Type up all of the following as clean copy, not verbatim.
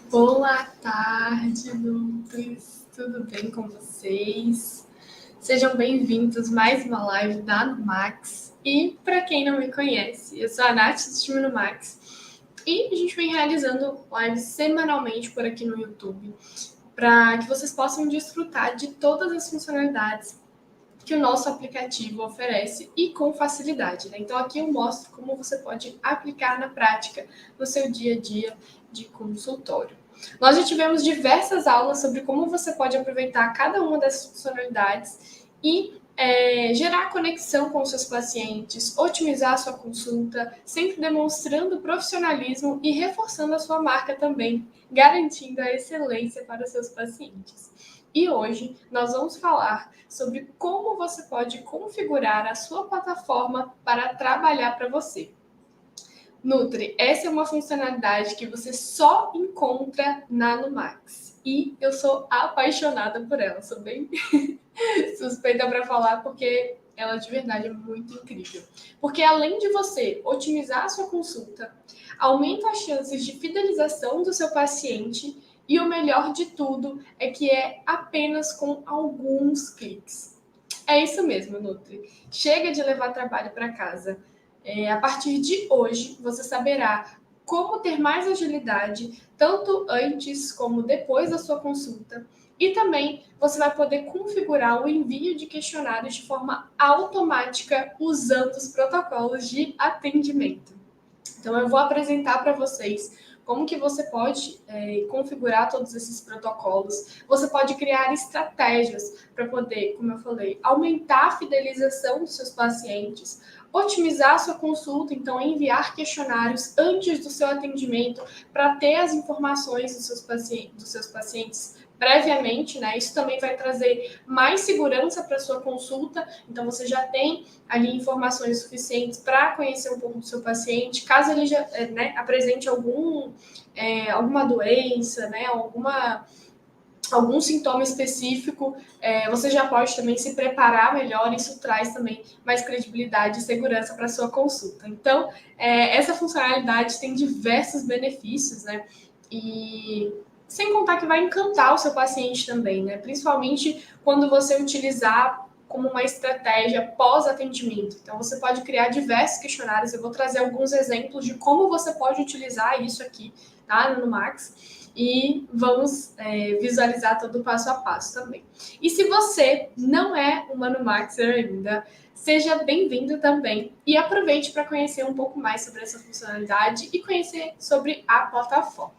Boa tarde, Nutris. Tudo bem com vocês? Sejam bem-vindos a mais uma live da Numax. E para quem não me conhece, eu sou a Nath do time Numax e a gente vem realizando lives semanalmente por aqui no YouTube para que vocês possam desfrutar de todas as funcionalidades que o nosso aplicativo oferece e com facilidade, né? Então aqui eu mostro como você pode aplicar na prática no seu dia a dia de consultório. Nós já tivemos diversas aulas sobre como você pode aproveitar cada uma dessas funcionalidades e gerar conexão com os seus pacientes, otimizar a sua consulta, sempre demonstrando profissionalismo e reforçando a sua marca também, garantindo a excelência para os seus pacientes. E hoje nós vamos falar sobre como você pode configurar a sua plataforma para trabalhar para você. Nutri, essa é uma funcionalidade que você só encontra na Numax. E eu sou apaixonada por ela, sou bem suspeita para falar, porque ela de verdade é muito incrível. Porque além de você otimizar a sua consulta, aumenta as chances de fidelização do seu paciente e o melhor de tudo é que é apenas com alguns cliques. É isso mesmo, Nutri. Chega de levar trabalho para casa. A partir de hoje, você saberá como ter mais agilidade, tanto antes como depois da sua consulta. E também você vai poder configurar o envio de questionários de forma automática usando os protocolos de atendimento. Então, eu vou apresentar para vocês como que você pode configurar todos esses protocolos. Você pode criar estratégias para poder, como eu falei, aumentar a fidelização dos seus pacientes, otimizar a sua consulta, então enviar questionários antes do seu atendimento para ter as informações dos seus pacientes previamente, né? Isso também vai trazer mais segurança para a sua consulta, então você já tem ali informações suficientes para conhecer um pouco do seu paciente, caso ele já apresente alguma doença, né, algum sintoma específico, você já pode também se preparar melhor, isso traz também mais credibilidade e segurança para a sua consulta. Então, essa funcionalidade tem diversos benefícios, né, e sem contar que vai encantar o seu paciente também, né, principalmente quando você utilizar como uma estratégia pós-atendimento. Então, você pode criar diversos questionários, eu vou trazer alguns exemplos de como você pode utilizar isso aqui, tá, no Max, e vamos visualizar todo o passo a passo também. E se você não é uma Numaxer ainda, seja bem-vindo também e aproveite para conhecer um pouco mais sobre essa funcionalidade e conhecer sobre a plataforma.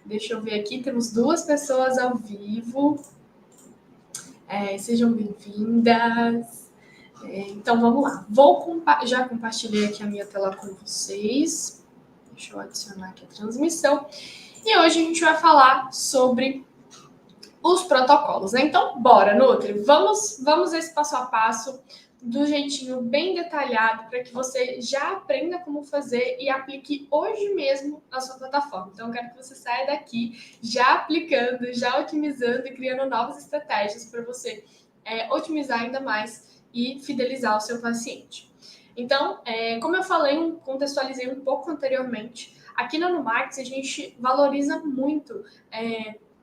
Deixa eu ver aqui, temos 2 pessoas ao vivo. Sejam bem-vindas. Então, vamos lá. Já compartilhei aqui a minha tela com vocês. Deixa eu adicionar aqui a transmissão. E hoje a gente vai falar sobre os protocolos, né? Então, bora, Nutri. Vamos esse passo a passo do jeitinho bem detalhado para que você já aprenda como fazer e aplique hoje mesmo na sua plataforma. Então, eu quero que você saia daqui já aplicando, já otimizando e criando novas estratégias para você otimizar ainda mais e fidelizar o seu paciente. Então, como eu falei, contextualizei um pouco anteriormente, aqui na Numax a gente valoriza muito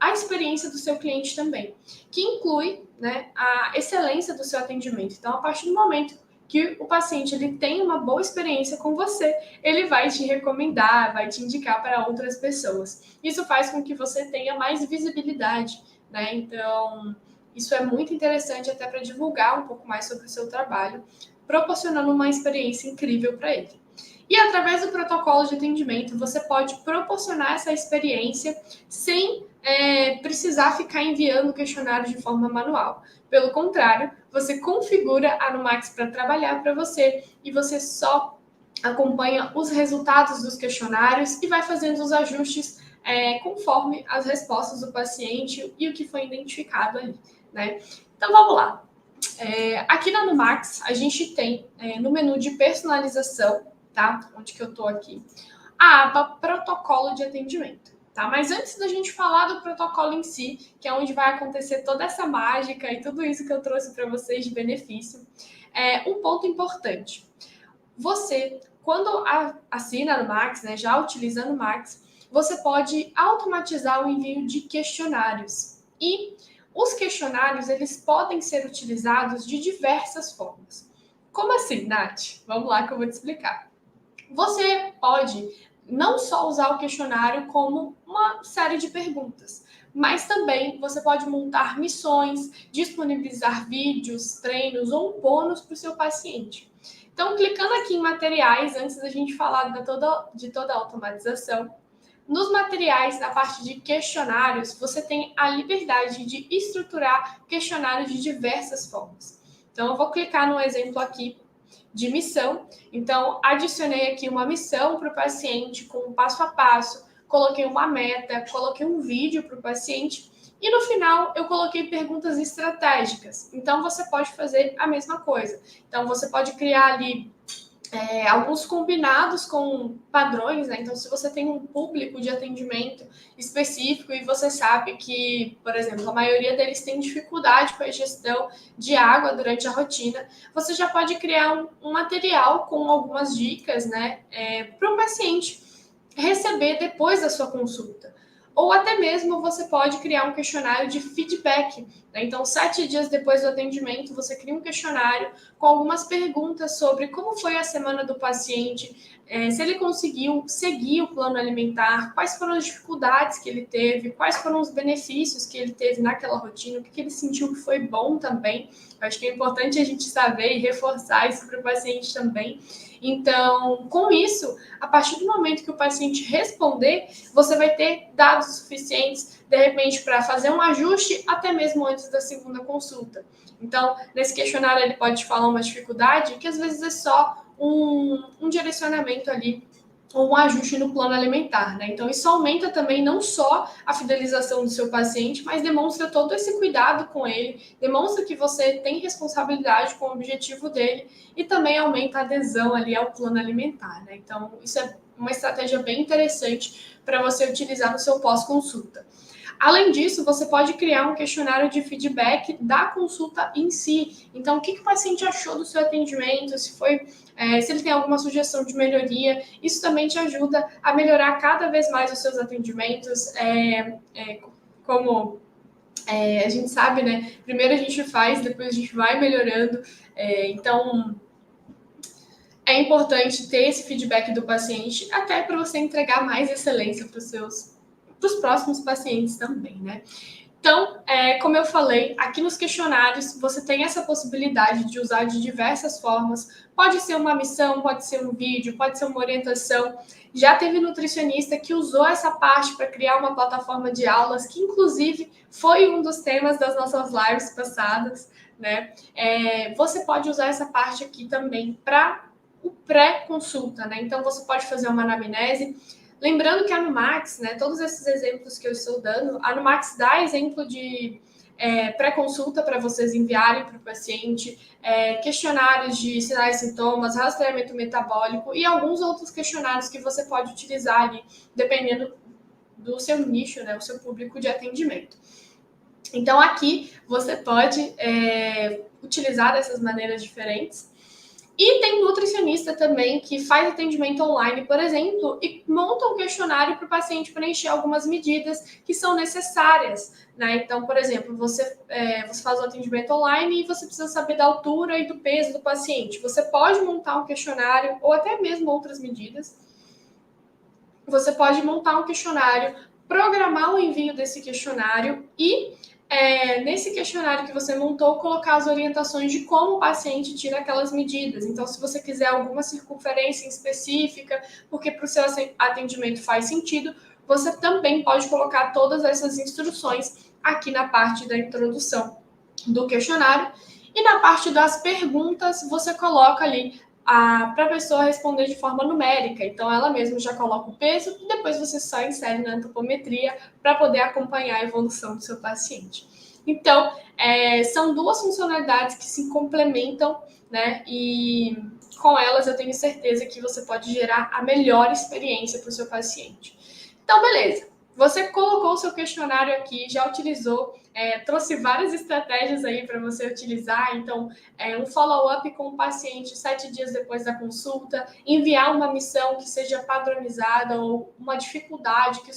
a experiência do seu cliente também, que inclui, né, a excelência do seu atendimento. Então, a partir do momento que o paciente ele tem uma boa experiência com você, ele vai te recomendar, vai te indicar para outras pessoas. Isso faz com que você tenha mais visibilidade, né? Então, isso é muito interessante até para divulgar um pouco mais sobre o seu trabalho, proporcionando uma experiência incrível para ele. E através do protocolo de atendimento, você pode proporcionar essa experiência sem precisar ficar enviando questionários de forma manual. Pelo contrário, você configura a Numax para trabalhar para você e você só acompanha os resultados dos questionários e vai fazendo os ajustes conforme as respostas do paciente e o que foi identificado ali, né? Então vamos lá. Aqui na Numax, a gente tem no menu de personalização, tá? Onde que eu tô aqui, a aba protocolo de atendimento, tá? Mas antes da gente falar do protocolo em si, que é onde vai acontecer toda essa mágica e tudo isso que eu trouxe para vocês de benefício, um ponto importante. Você, quando assina no Max, né, já utilizando o Max, você pode automatizar o envio de questionários. E os questionários, eles podem ser utilizados de diversas formas. Como assim, Nath? Vamos lá que eu vou te explicar. Você pode não só usar o questionário como uma série de perguntas, mas também você pode montar missões, disponibilizar vídeos, treinos ou um bônus para o seu paciente. Então, clicando aqui em materiais, antes da gente falar de toda a automatização, nos materiais, na parte de questionários, você tem a liberdade de estruturar questionários de diversas formas. Então, eu vou clicar no exemplo aqui de missão. Então, adicionei aqui uma missão para o paciente com um passo a passo, coloquei uma meta, coloquei um vídeo para o paciente e no final eu coloquei perguntas estratégicas. Então, você pode fazer a mesma coisa. Então, você pode criar ali alguns combinados com padrões, né? Então, se você tem um público de atendimento específico e você sabe que, por exemplo, a maioria deles tem dificuldade com a ingestão de água durante a rotina, você já pode criar um material com algumas dicas, né, para o paciente receber depois da sua consulta. Ou até mesmo você pode criar um questionário de feedback, né? Então, 7 dias depois do atendimento, você cria um questionário com algumas perguntas sobre como foi a semana do paciente, se ele conseguiu seguir o plano alimentar, quais foram as dificuldades que ele teve, quais foram os benefícios que ele teve naquela rotina, o que ele sentiu que foi bom também. Eu acho que é importante a gente saber e reforçar isso para o paciente também. Então, com isso, a partir do momento que o paciente responder, você vai ter dados suficientes, de repente, para fazer um ajuste até mesmo antes da segunda consulta. Então, nesse questionário, ele pode te falar uma dificuldade que às vezes é só um direcionamento ali, ou um ajuste no plano alimentar, né? Então, isso aumenta também não só a fidelização do seu paciente, mas demonstra todo esse cuidado com ele, demonstra que você tem responsabilidade com o objetivo dele e também aumenta a adesão ali ao plano alimentar, né? Então, isso é uma estratégia bem interessante para você utilizar no seu pós-consulta. Além disso, você pode criar um questionário de feedback da consulta em si. Então, o que o paciente achou do seu atendimento, se ele tem alguma sugestão de melhoria, isso também te ajuda a melhorar cada vez mais os seus atendimentos. A gente sabe, né? Primeiro a gente faz, depois a gente vai melhorando. Então, é importante ter esse feedback do paciente, até para você entregar mais excelência para os próximos pacientes também, né? Então, como eu falei, aqui nos questionários você tem essa possibilidade de usar de diversas formas. Pode ser uma missão, pode ser um vídeo, pode ser uma orientação. Já teve nutricionista que usou essa parte para criar uma plataforma de aulas, que inclusive foi um dos temas das nossas lives passadas, né? Você pode usar essa parte aqui também para o pré-consulta, né? Então, você pode fazer uma anamnese. Lembrando que a Numax, né, todos esses exemplos que eu estou dando, a Numax dá exemplo de pré-consulta para vocês enviarem para o paciente, questionários de sinais e sintomas, rastreamento metabólico e alguns outros questionários que você pode utilizar ali, dependendo do seu nicho, né, o seu público de atendimento. Então, aqui você pode utilizar dessas maneiras diferentes. E tem nutricionista também que faz atendimento online, por exemplo, e monta um questionário para o paciente preencher algumas medidas que são necessárias, né? Então, por exemplo, você faz o atendimento online e você precisa saber da altura e do peso do paciente. Você pode montar um questionário ou até mesmo outras medidas. Você pode montar um questionário, programar o envio desse questionário e nesse questionário que você montou, colocar as orientações de como o paciente tira aquelas medidas. Então, se você quiser alguma circunferência específica, porque para o seu atendimento faz sentido, você também pode colocar todas essas instruções aqui na parte da introdução do questionário. E na parte das perguntas, você coloca ali para a pessoa responder de forma numérica. Então, ela mesma já coloca o peso e depois você só insere na antropometria para poder acompanhar a evolução do seu paciente. Então, são duas funcionalidades que se complementam, né? E com elas eu tenho certeza que você pode gerar a melhor experiência para o seu paciente. Então, beleza. Você colocou o seu questionário aqui, já utilizou trouxe várias estratégias aí para você utilizar. Então, um follow-up com o paciente 7 dias depois da consulta, enviar uma missão que seja padronizada ou uma dificuldade que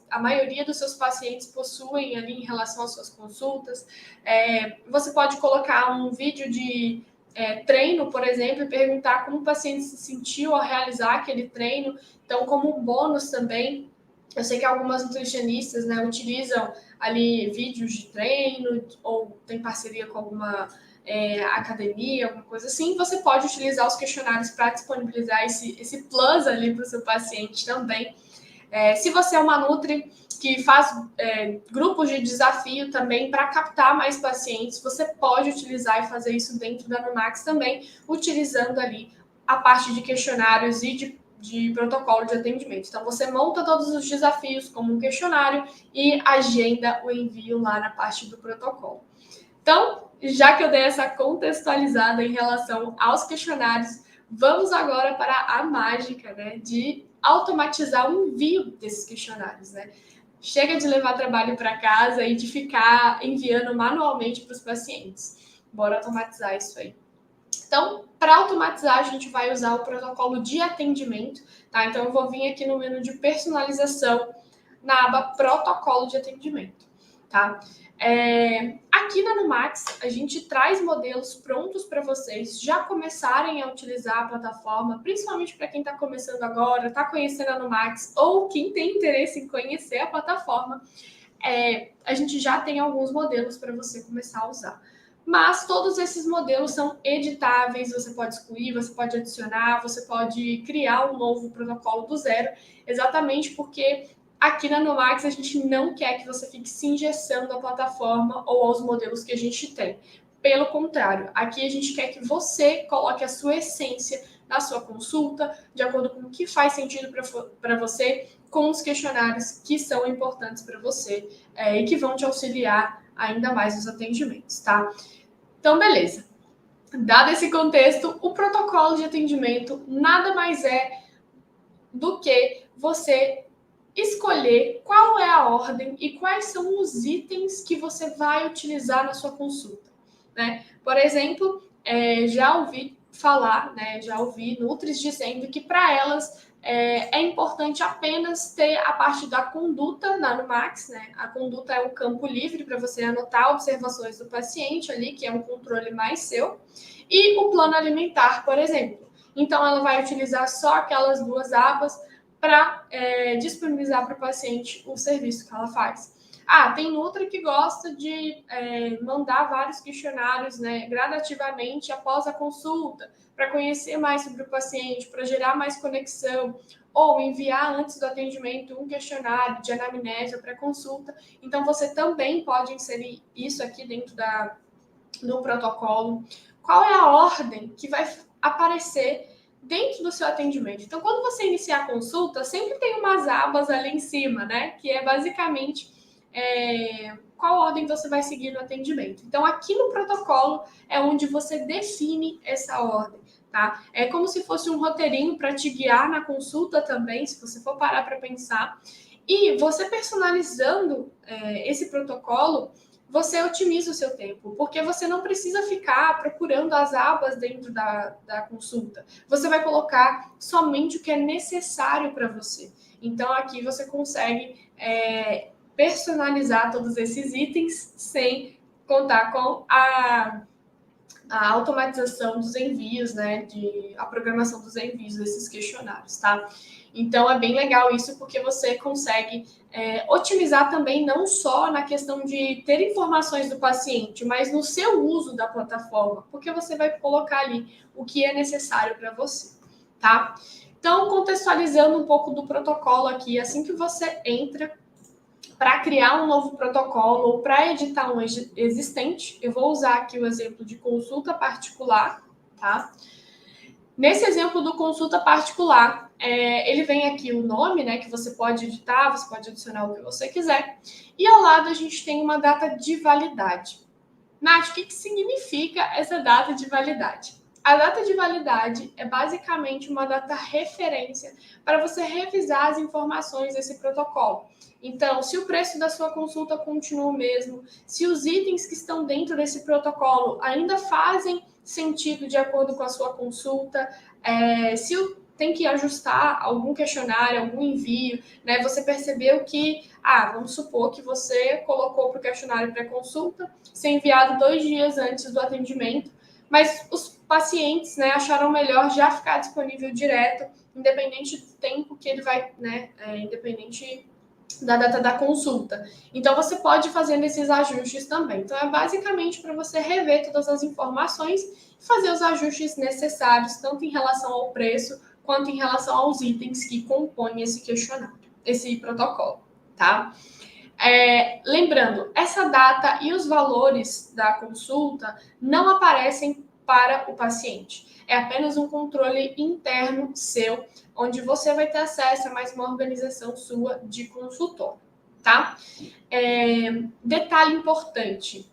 a maioria dos seus pacientes possuem ali em relação às suas consultas. Você pode colocar um vídeo de treino, por exemplo, e perguntar como o paciente se sentiu ao realizar aquele treino. Então, como um bônus também, eu sei que algumas nutricionistas, né, utilizam ali vídeos de treino ou tem parceria com alguma academia, alguma coisa assim. Você pode utilizar os questionários para disponibilizar esse plus ali para o seu paciente também. Se você é uma nutri que faz grupos de desafio também para captar mais pacientes, você pode utilizar e fazer isso dentro da Numax também, utilizando ali a parte de questionários e de protocolo de atendimento. Então, você monta todos os desafios como um questionário e agenda o envio lá na parte do protocolo. Então, já que eu dei essa contextualizada em relação aos questionários, vamos agora para a mágica, né, de automatizar o envio desses questionários, né? Chega de levar trabalho para casa e de ficar enviando manualmente para os pacientes. Bora automatizar isso aí. Então, para automatizar, a gente vai usar o protocolo de atendimento, tá? Então, eu vou vir aqui no menu de personalização, na aba protocolo de atendimento, tá? Aqui na Numax, a gente traz modelos prontos para vocês já começarem a utilizar a plataforma, principalmente para quem está começando agora, está conhecendo a Numax, ou quem tem interesse em conhecer a plataforma, a gente já tem alguns modelos para você começar a usar. Mas todos esses modelos são editáveis, você pode excluir, você pode adicionar, você pode criar um novo protocolo do zero, exatamente porque aqui na Numax a gente não quer que você fique se engessando à plataforma ou aos modelos que a gente tem. Pelo contrário, aqui a gente quer que você coloque a sua essência na sua consulta, de acordo com o que faz sentido para você, com os questionários que são importantes para você e que vão te auxiliar ainda mais nos atendimentos, tá? Então, beleza. Dado esse contexto, o protocolo de atendimento nada mais é do que você escolher qual é a ordem e quais são os itens que você vai utilizar na sua consulta, né? Por exemplo, já ouvi falar, né? Já ouvi nutris dizendo que para elas é importante apenas ter a parte da conduta na Numax, né? A conduta é um campo livre para você anotar observações do paciente ali, que é um controle mais seu, e o plano alimentar, por exemplo. Então, ela vai utilizar só aquelas duas abas para disponibilizar para o paciente o serviço que ela faz. Tem Nutri que gosta de mandar vários questionários, né, gradativamente após a consulta, para conhecer mais sobre o paciente, para gerar mais conexão, ou enviar antes do atendimento um questionário de anamnese para consulta. Então, você também pode inserir isso aqui dentro do protocolo. Qual é a ordem que vai aparecer dentro do seu atendimento? Então, quando você iniciar a consulta, sempre tem umas abas ali em cima, né? Que é basicamente qual ordem você vai seguir no atendimento. Então, aqui no protocolo é onde você define essa ordem, tá? É como se fosse um roteirinho para te guiar na consulta também, se você for parar para pensar. E você personalizando esse protocolo, você otimiza o seu tempo, porque você não precisa ficar procurando as abas dentro da consulta. Você vai colocar somente o que é necessário para você. Então, aqui você consegue personalizar todos esses itens sem contar com a automatização dos envios, né, a programação dos envios desses questionários, tá? Então, é bem legal isso, porque você consegue otimizar também não só na questão de ter informações do paciente, mas no seu uso da plataforma, porque você vai colocar ali o que é necessário para você, tá? Então, contextualizando um pouco do protocolo aqui, assim que você entra para criar um novo protocolo ou para editar um existente, eu vou usar aqui o exemplo de consulta particular, tá? Nesse exemplo do consulta particular, ele vem aqui o nome, né, que você pode editar, você pode adicionar o que você quiser, e ao lado a gente tem uma data de validade. Nath, o que significa essa data de validade? A data de validade é basicamente uma data referência para você revisar as informações desse protocolo. Então, se o preço da sua consulta continua o mesmo, se os itens que estão dentro desse protocolo ainda fazem sentido de acordo com a sua consulta, se tem que ajustar algum questionário, algum envio, né? Você percebeu que, vamos supor que você colocou para o questionário pré-consulta ser enviado 2 dias antes do atendimento, mas os pacientes, né, acharam melhor já ficar disponível direto, independente do tempo que ele vai, né, independente da data da consulta. Então, você pode fazer esses ajustes também. Então, é basicamente para você rever todas as informações e fazer os ajustes necessários, tanto em relação ao preço, quanto em relação aos itens que compõem esse questionário, esse protocolo, tá? Lembrando, essa data e os valores da consulta não aparecem para o paciente. É apenas um controle interno seu, onde você vai ter acesso a mais uma organização sua de consultório, tá? Detalhe importante.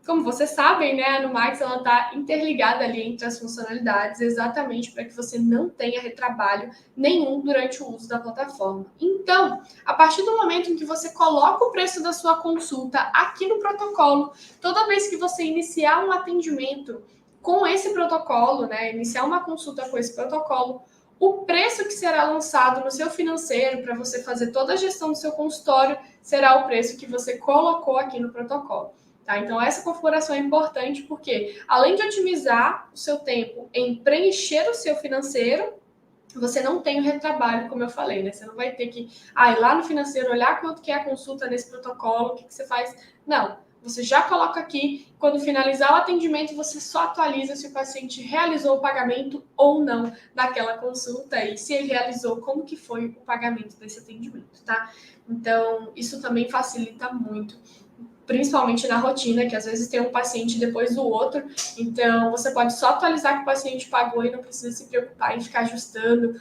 Como vocês sabem, né, a Numax está interligada ali entre as funcionalidades exatamente para que você não tenha retrabalho nenhum durante o uso da plataforma. Então, a partir do momento em que você coloca o preço da sua consulta aqui no protocolo, toda vez que você iniciar um atendimento com esse protocolo, né, iniciar uma consulta com esse protocolo, o preço que será lançado no seu financeiro para você fazer toda a gestão do seu consultório será o preço que você colocou aqui no protocolo. Tá? Então, essa configuração é importante porque, além de otimizar o seu tempo em preencher o seu financeiro, você não tem o retrabalho, como eu falei, né? Você não vai ter que ir lá no financeiro, olhar quanto que é a consulta nesse protocolo, o que você faz. Não, você já coloca aqui, quando finalizar o atendimento, você só atualiza se o paciente realizou o pagamento ou não daquela consulta e se ele realizou, como que foi o pagamento desse atendimento, tá? Então, isso também facilita muito, principalmente na rotina, que às vezes tem um paciente depois do outro, então você pode só atualizar que o paciente pagou e não precisa se preocupar em ficar ajustando,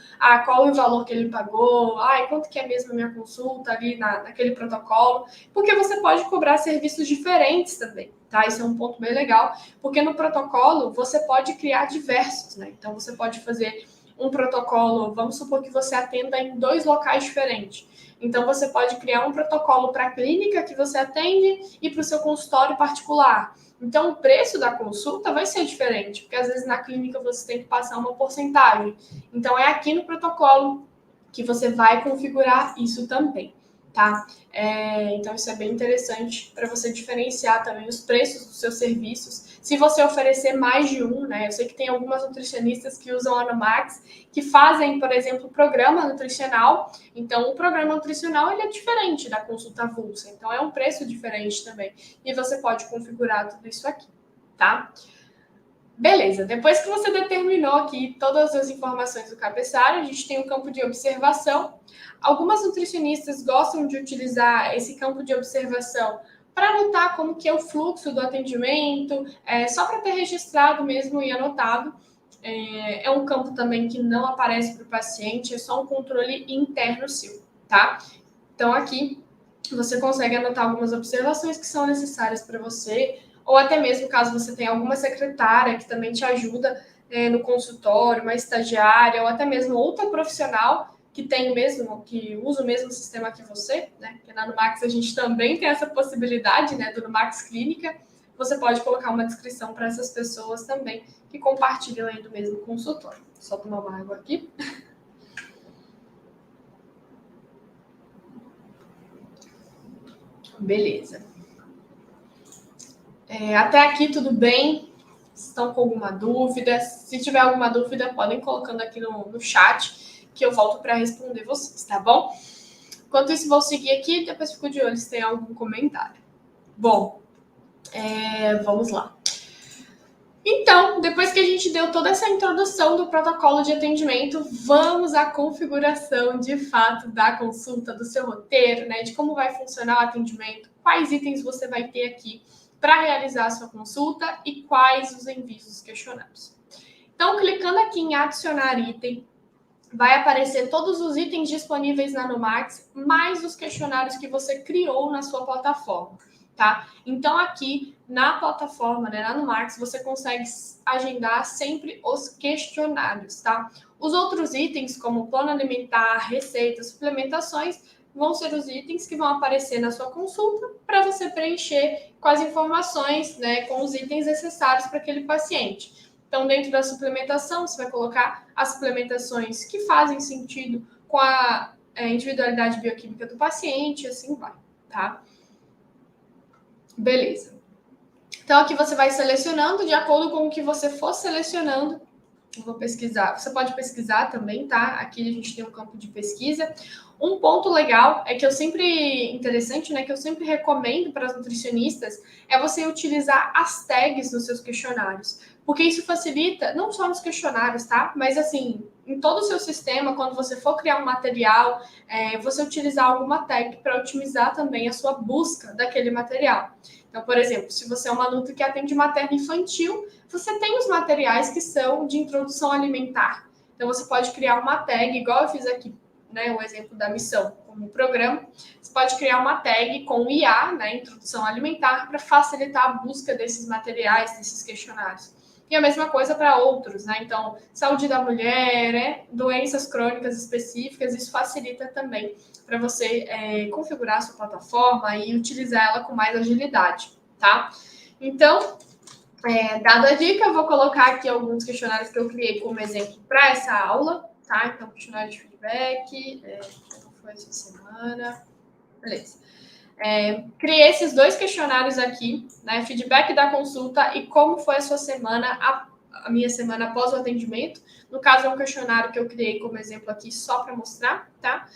qual é o valor que ele pagou, quanto que é mesmo a minha consulta ali naquele protocolo, porque você pode cobrar serviços diferentes também, tá? Isso é um ponto bem legal, porque no protocolo você pode criar diversos, né? Então você pode fazer um protocolo, vamos supor que você atenda em 2 locais diferentes. Então, você pode criar um protocolo para a clínica que você atende e para o seu consultório particular. Então, o preço da consulta vai ser diferente, porque às vezes na clínica você tem que passar uma porcentagem. Então, é aqui no protocolo que você vai configurar isso também, tá? Então, isso é bem interessante para você diferenciar também os preços dos seus serviços. Se você oferecer mais de um, né? Eu sei que tem algumas nutricionistas que usam a Numax, que fazem, por exemplo, programa nutricional. Então, o programa nutricional ele é diferente da consulta avulsa. Então, é um preço diferente também. E você pode configurar tudo isso aqui, tá? Beleza, depois que você determinou aqui todas as informações do cabeçalho, a gente tem um campo de observação. Algumas nutricionistas gostam de utilizar esse campo de observação para anotar como que é o fluxo do atendimento, só para ter registrado mesmo e anotado. É um campo também que não aparece para o paciente, é só um controle interno seu, tá? Então, aqui você consegue anotar algumas observações que são necessárias para você, ou até mesmo caso você tenha alguma secretária que também te ajuda no consultório, uma estagiária, ou até mesmo outra profissional que tem o mesmo, que usa o mesmo sistema que você, né? Porque na Numax a gente também tem essa possibilidade, né, do Numax Clínica. Você pode colocar uma descrição para essas pessoas também que compartilham aí do mesmo consultório. Só tomar uma água aqui. Beleza. Até aqui tudo bem? Estão com alguma dúvida? Se tiver alguma dúvida, podem colocando aqui no chat, que eu volto para responder vocês, tá bom? Enquanto isso, vou seguir aqui, depois fico de olho se tem algum comentário. Bom, vamos lá. Então, depois que a gente deu toda essa introdução do protocolo de atendimento, vamos à configuração de fato da consulta, do seu roteiro, né? De como vai funcionar o atendimento, quais itens você vai ter aqui para realizar a sua consulta e quais os envios dos questionários. Então, clicando aqui em adicionar item, vai aparecer todos os itens disponíveis na Numax, mais os questionários que você criou na sua plataforma, tá? Então, aqui na plataforma, né, lá no Max, você consegue agendar sempre os questionários, tá? Os outros itens, como plano alimentar, receitas, suplementações, vão ser os itens que vão aparecer na sua consulta para você preencher com as informações, né, com os itens necessários para aquele paciente. Então, dentro da suplementação, você vai colocar as suplementações que fazem sentido com a individualidade bioquímica do paciente, assim vai, tá? Beleza. Então, aqui você vai selecionando de acordo com o que você for selecionando. Eu vou pesquisar. Você pode pesquisar também, tá? Aqui a gente tem um campo de pesquisa. Um ponto legal é que interessante, né? Que eu sempre recomendo para as nutricionistas é você utilizar as tags nos seus questionários. Porque isso facilita, não só nos questionários, tá? Mas assim, em todo o seu sistema, quando você for criar um material, você utilizar alguma tag para otimizar também a sua busca daquele material. Então, por exemplo, se você é uma nutri que atende materno infantil, você tem os materiais que são de introdução alimentar. Então, você pode criar uma tag, igual eu fiz aqui, né, o exemplo da missão como programa. Você pode criar uma tag com IA, né, introdução alimentar, para facilitar a busca desses materiais, desses questionários. E a mesma coisa para outros, né? Então, saúde da mulher, doenças crônicas específicas, isso facilita também para você configurar a sua plataforma e utilizar ela com mais agilidade, tá? Então, dada a dica, eu vou colocar aqui alguns questionários que eu criei como exemplo para essa aula, tá? Então, questionário de feedback, como foi essa semana, beleza. Criei esses 2 questionários aqui, né? Feedback da consulta e como foi a sua semana, a minha semana após o atendimento. No caso, é um questionário que eu criei como exemplo aqui só para mostrar, tá?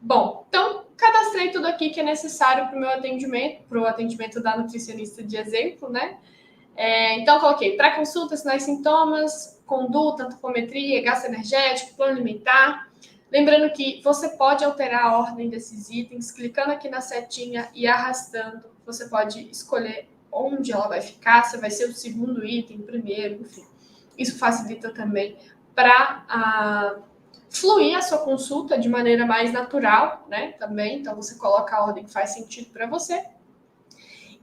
Bom, então, cadastrei tudo aqui que é necessário para o meu atendimento, para o atendimento da nutricionista de exemplo, né? Então, coloquei pré-consulta, sinais e sintomas, conduta, antropometria, gasto energético, plano alimentar. Lembrando que você pode alterar a ordem desses itens, clicando aqui na setinha e arrastando. Você pode escolher onde ela vai ficar, se vai ser o segundo item, primeiro, enfim. Isso facilita também para fluir a sua consulta de maneira mais natural, né? Também, então você coloca a ordem que faz sentido para você.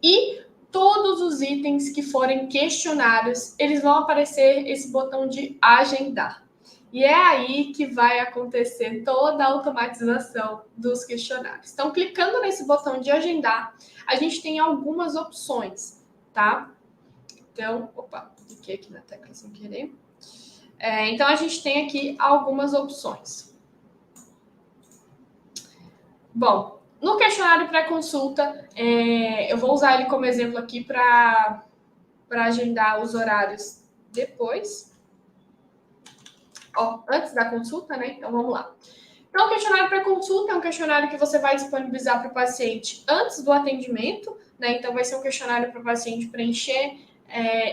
E todos os itens que forem questionários, eles vão aparecer esse botão de agendar. E é aí que vai acontecer toda a automatização dos questionários. Então, clicando nesse botão de agendar, a gente tem algumas opções, tá? Então, cliquei aqui na tecla sem querer. Então, a gente tem aqui algumas opções. Bom, no questionário pré-consulta, eu vou usar ele como exemplo aqui para agendar os horários depois. Antes da consulta, né? Então, vamos lá. Então, o questionário pré-consulta é um questionário que você vai disponibilizar para o paciente antes do atendimento, né? Então, vai ser um questionário para o paciente preencher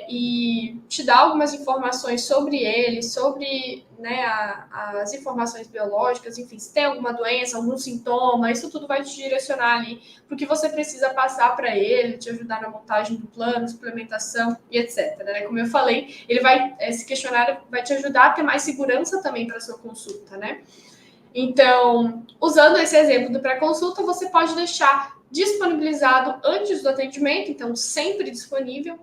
e te dar algumas informações sobre ele, sobre, né, as informações biológicas, enfim, se tem alguma doença, algum sintoma, isso tudo vai te direcionar ali para o que você precisa passar para ele, te ajudar na montagem do plano, suplementação e etc. Né? Como eu falei, esse questionário vai te ajudar a ter mais segurança também para a sua consulta, né? Então, usando esse exemplo do pré-consulta, você pode deixar disponibilizado antes do atendimento, então sempre disponível,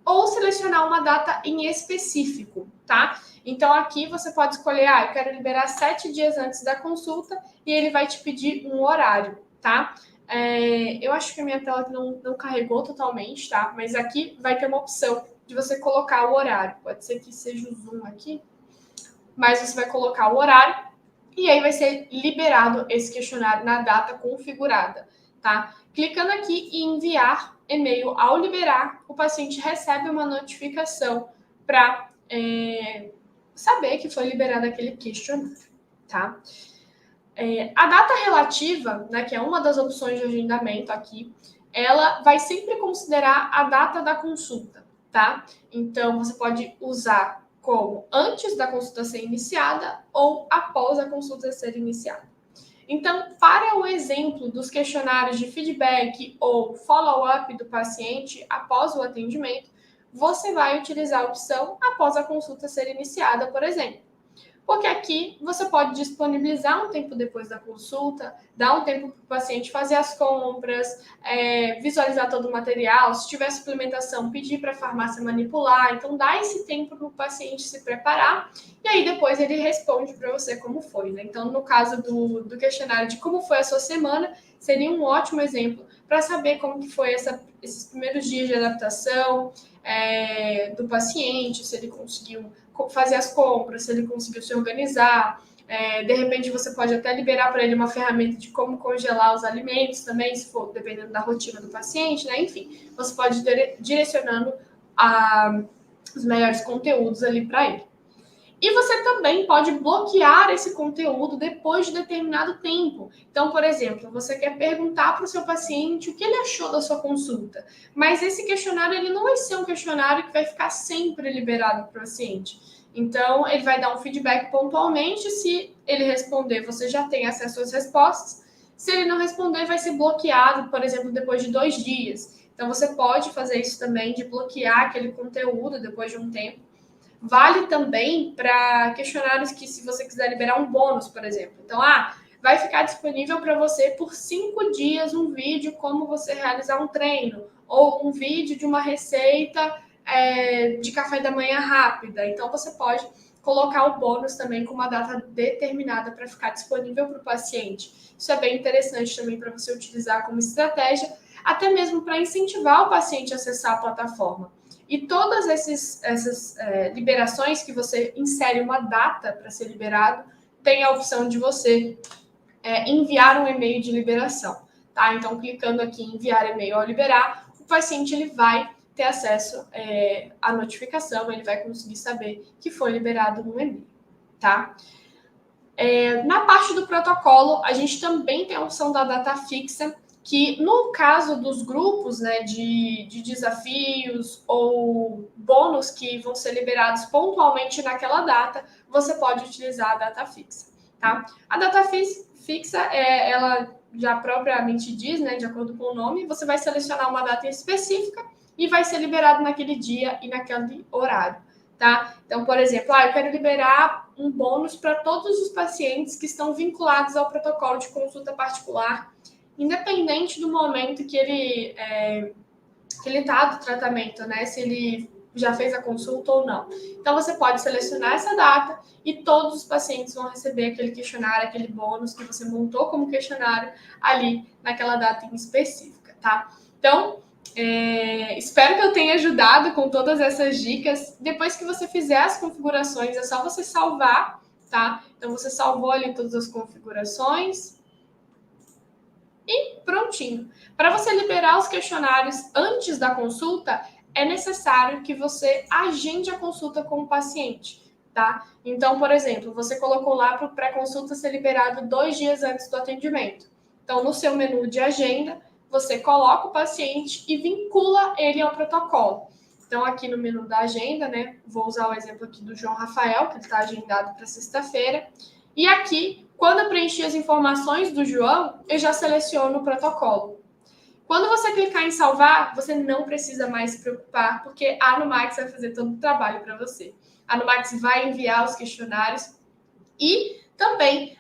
ou selecionar uma data em específico, tá? Então, aqui você pode escolher, eu quero liberar 7 dias antes da consulta e ele vai te pedir um horário, tá? Eu acho que a minha tela não carregou totalmente, tá? Mas aqui vai ter uma opção de você colocar o horário. Pode ser que seja o Zoom aqui, mas você vai colocar o horário e aí vai ser liberado esse questionário na data configurada, tá? Clicando aqui em enviar e-mail ao liberar, o paciente recebe uma notificação para saber que foi liberado aquele questionário, tá? A data relativa, né, que é uma das opções de agendamento aqui, ela vai sempre considerar a data da consulta, tá? Então, você pode usar como antes da consulta ser iniciada ou após a consulta ser iniciada. Então, para o exemplo dos questionários de feedback ou follow-up do paciente após o atendimento, você vai utilizar a opção após a consulta ser iniciada, por exemplo. Porque aqui você pode disponibilizar um tempo depois da consulta, dar um tempo para o paciente fazer as compras, visualizar todo o material, se tiver suplementação, pedir para a farmácia manipular. Então, dá esse tempo para o paciente se preparar e aí depois ele responde para você como foi, né? Então, no caso do questionário de como foi a sua semana, seria um ótimo exemplo para saber como que foi esses primeiros dias de adaptação do paciente, se ele conseguiu fazer as compras, se ele conseguiu se organizar. De repente, você pode até liberar para ele uma ferramenta de como congelar os alimentos também, se for dependendo da rotina do paciente, né? Enfim, você pode ir direcionando os melhores conteúdos ali para ele. E você também pode bloquear esse conteúdo depois de determinado tempo. Então, por exemplo, você quer perguntar para o seu paciente o que ele achou da sua consulta, mas esse questionário ele não vai ser um questionário que vai ficar sempre liberado para o paciente. Então, ele vai dar um feedback pontualmente. Se ele responder, você já tem acesso às respostas. Se ele não responder, vai ser bloqueado, por exemplo, depois de 2 dias. Então, você pode fazer isso também, de bloquear aquele conteúdo depois de um tempo. Vale também para questionários que, se você quiser liberar um bônus, por exemplo. Então, vai ficar disponível para você por 5 dias um vídeo como você realizar um treino, ou um vídeo de uma receita de café da manhã rápida. Então, você pode colocar o bônus também com uma data determinada para ficar disponível para o paciente. Isso é bem interessante também para você utilizar como estratégia, até mesmo para incentivar o paciente a acessar a plataforma. E todas essas liberações que você insere uma data para ser liberado, tem a opção de você enviar um e-mail de liberação, tá? Então, clicando aqui em enviar e-mail ao liberar, o paciente ele vai ter acesso à notificação, ele vai conseguir saber que foi liberado no e-mail, tá? Na parte do protocolo, a gente também tem a opção da data fixa, que no caso dos grupos, né, de desafios ou bônus que vão ser liberados pontualmente naquela data, você pode utilizar a data fixa, tá? A data fixa, ela já propriamente diz, né, de acordo com o nome, você vai selecionar uma data específica e vai ser liberado naquele dia e naquele horário, tá? Então, por exemplo, eu quero liberar um bônus para todos os pacientes que estão vinculados ao protocolo de consulta particular, independente do momento que ele está do tratamento, né? Se ele já fez a consulta ou não. Então, você pode selecionar essa data e todos os pacientes vão receber aquele questionário, aquele bônus que você montou como questionário ali naquela data em específica, tá? Então, espero que eu tenha ajudado com todas essas dicas. Depois que você fizer as configurações, é só você salvar, tá? Então, você salvou ali todas as configurações. E prontinho. Para você liberar os questionários antes da consulta, é necessário que você agende a consulta com o paciente, tá? Então, por exemplo, você colocou lá para o pré-consulta ser liberado 2 dias antes do atendimento. Então, no seu menu de agenda, você coloca o paciente e vincula ele ao protocolo. Então, aqui no menu da agenda, né? Vou usar o exemplo aqui do João Rafael, que ele está agendado para sexta-feira. E aqui, quando eu preencher as informações do João, eu já seleciono o protocolo. Quando você clicar em salvar, você não precisa mais se preocupar, porque a Numax vai fazer todo o trabalho para você. A Numax vai enviar os questionários e também,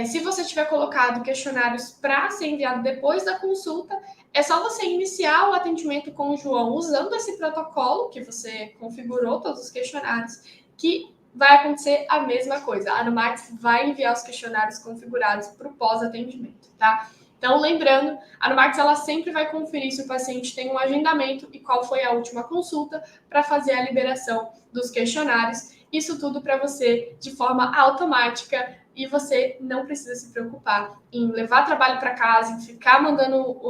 se você tiver colocado questionários para ser enviado depois da consulta, é só você iniciar o atendimento com o João usando esse protocolo que você configurou, todos os questionários, que vai acontecer a mesma coisa. A Numax vai enviar os questionários configurados para o pós-atendimento, tá? Então, lembrando, a Numax ela sempre vai conferir se o paciente tem um agendamento e qual foi a última consulta para fazer a liberação dos questionários. Isso tudo para você de forma automática e você não precisa se preocupar em levar trabalho para casa, em ficar mandando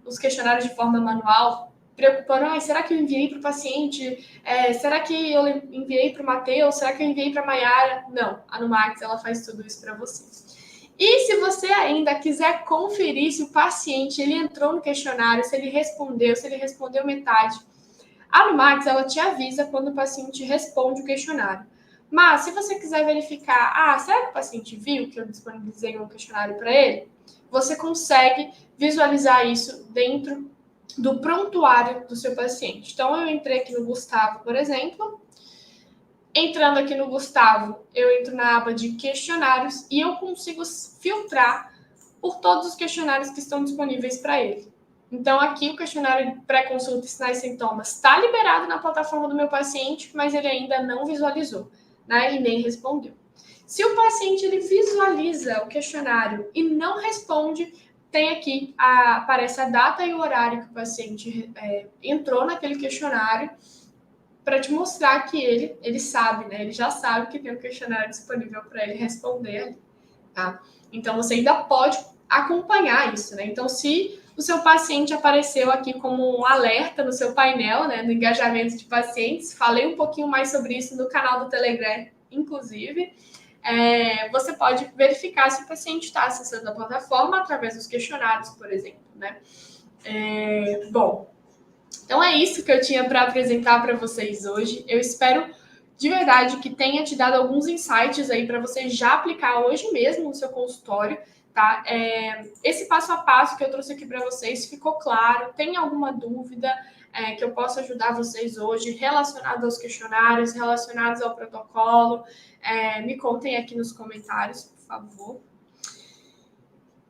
os questionários de forma manual, preocupando, será que eu enviei para o paciente? Será que eu enviei para o Matheus? Será que eu enviei para a Mayara? Não, a Numax ela faz tudo isso para você. E se você ainda quiser conferir se o paciente ele entrou no questionário, se ele respondeu metade, a Numax ela te avisa quando o paciente responde o questionário. Mas se você quiser verificar, será que o paciente viu que eu disponibilizei um questionário para ele? Você consegue visualizar isso dentro do prontuário do seu paciente. Então, eu entrei aqui no Gustavo, por exemplo, Entrando aqui no Gustavo, eu entro na aba de questionários e eu consigo filtrar por todos os questionários que estão disponíveis para ele. Então, aqui o questionário pré-consulta e sinais e sintomas está liberado na plataforma do meu paciente, mas ele ainda não visualizou, né? E nem respondeu. Se o paciente ele visualiza o questionário e não responde, tem aqui, aparece a data e o horário que o paciente entrou naquele questionário, para te mostrar que ele sabe, né? Ele já sabe que tem um questionário disponível para ele responder ali, tá? Então, você ainda pode acompanhar isso, né? Então, se o seu paciente apareceu aqui como um alerta no seu painel, né, no engajamento de pacientes, falei um pouquinho mais sobre isso no canal do Telegram, inclusive, você pode verificar se o paciente está acessando a plataforma através dos questionários, por exemplo, né? Bom, então é isso que eu tinha para apresentar para vocês hoje. Eu espero de verdade que tenha te dado alguns insights aí para você já aplicar hoje mesmo no seu consultório, tá? Esse passo a passo que eu trouxe aqui para vocês ficou claro? Tem alguma dúvida que eu possa ajudar vocês hoje relacionado aos questionários, relacionados ao protocolo? Me contem aqui nos comentários, por favor.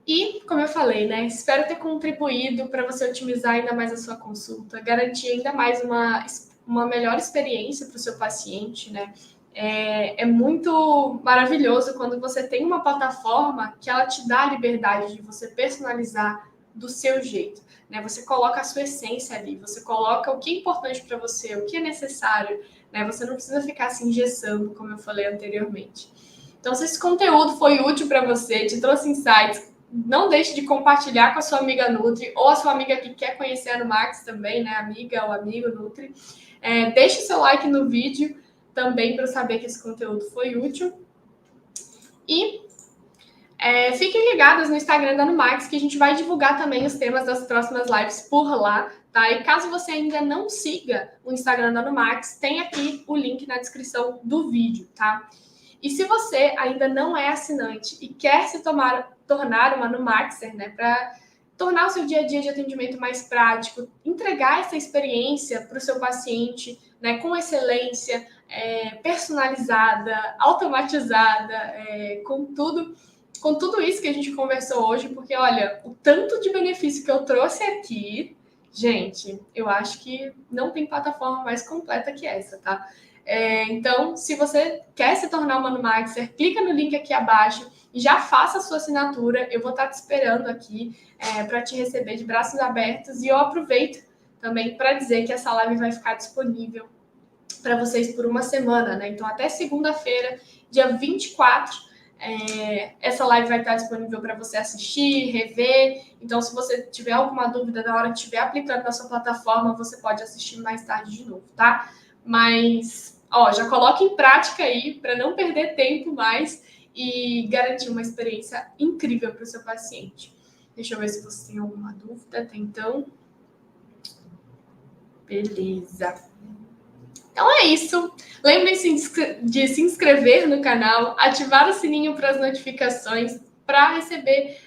E, como eu falei, né, espero ter contribuído para você otimizar ainda mais a sua consulta, garantir ainda mais uma melhor experiência para o seu paciente, né? É muito maravilhoso quando você tem uma plataforma que ela te dá a liberdade de você personalizar do seu jeito, né? Você coloca a sua essência ali, você coloca o que é importante para você, o que é necessário, né? Você não precisa ficar se engessando, como eu falei anteriormente. Então, se esse conteúdo foi útil para você, te trouxe insights, não deixe de compartilhar com a sua amiga Nutri ou a sua amiga que quer conhecer a Numax também, né? Amiga ou amigo Nutri. Deixe seu like no vídeo também para eu saber que esse conteúdo foi útil. E fiquem ligados no Instagram da Numax, que a gente vai divulgar também os temas das próximas lives por lá, tá? E caso você ainda não siga o Instagram da Numax, tem aqui o link na descrição do vídeo, tá? E se você ainda não é assinante e quer se tornar uma Numaxer, né, para tornar o seu dia a dia de atendimento mais prático, entregar essa experiência para o seu paciente, né, com excelência, personalizada, automatizada, com tudo isso que a gente conversou hoje, porque, olha, o tanto de benefício que eu trouxe aqui, gente, eu acho que não tem plataforma mais completa que essa, tá? Então, se você quer se tornar uma Numaxer, clica no link aqui abaixo e já faça a sua assinatura. Eu vou estar te esperando aqui para te receber de braços abertos. E eu aproveito também para dizer que essa live vai ficar disponível para vocês por uma semana, né? Então, até segunda-feira, dia 24, essa live vai estar disponível para você assistir, rever. Então, se você tiver alguma dúvida na hora que estiver aplicando na sua plataforma, você pode assistir mais tarde de novo, tá? Mas, já coloque em prática aí para não perder tempo mais e garantir uma experiência incrível para o seu paciente. Deixa eu ver se você tem alguma dúvida até então. Beleza. Então é isso. Lembrem-se de se inscrever no canal, ativar o sininho para as notificações, para receber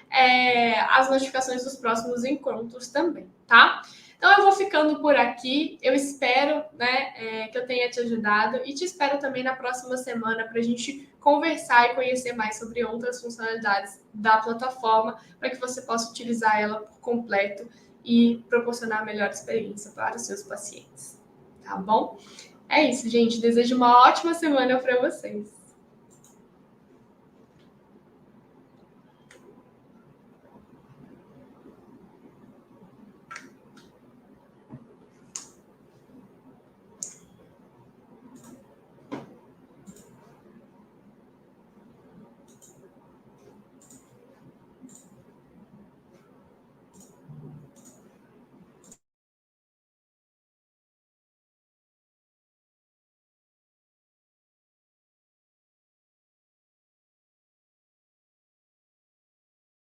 as notificações dos próximos encontros também, tá? Então eu vou ficando por aqui. Eu espero, né, que eu tenha te ajudado e te espero também na próxima semana para a gente conversar e conhecer mais sobre outras funcionalidades da plataforma, para que você possa utilizar ela por completo e proporcionar a melhor experiência para os seus pacientes. Tá bom? É isso, gente. Desejo uma ótima semana para vocês.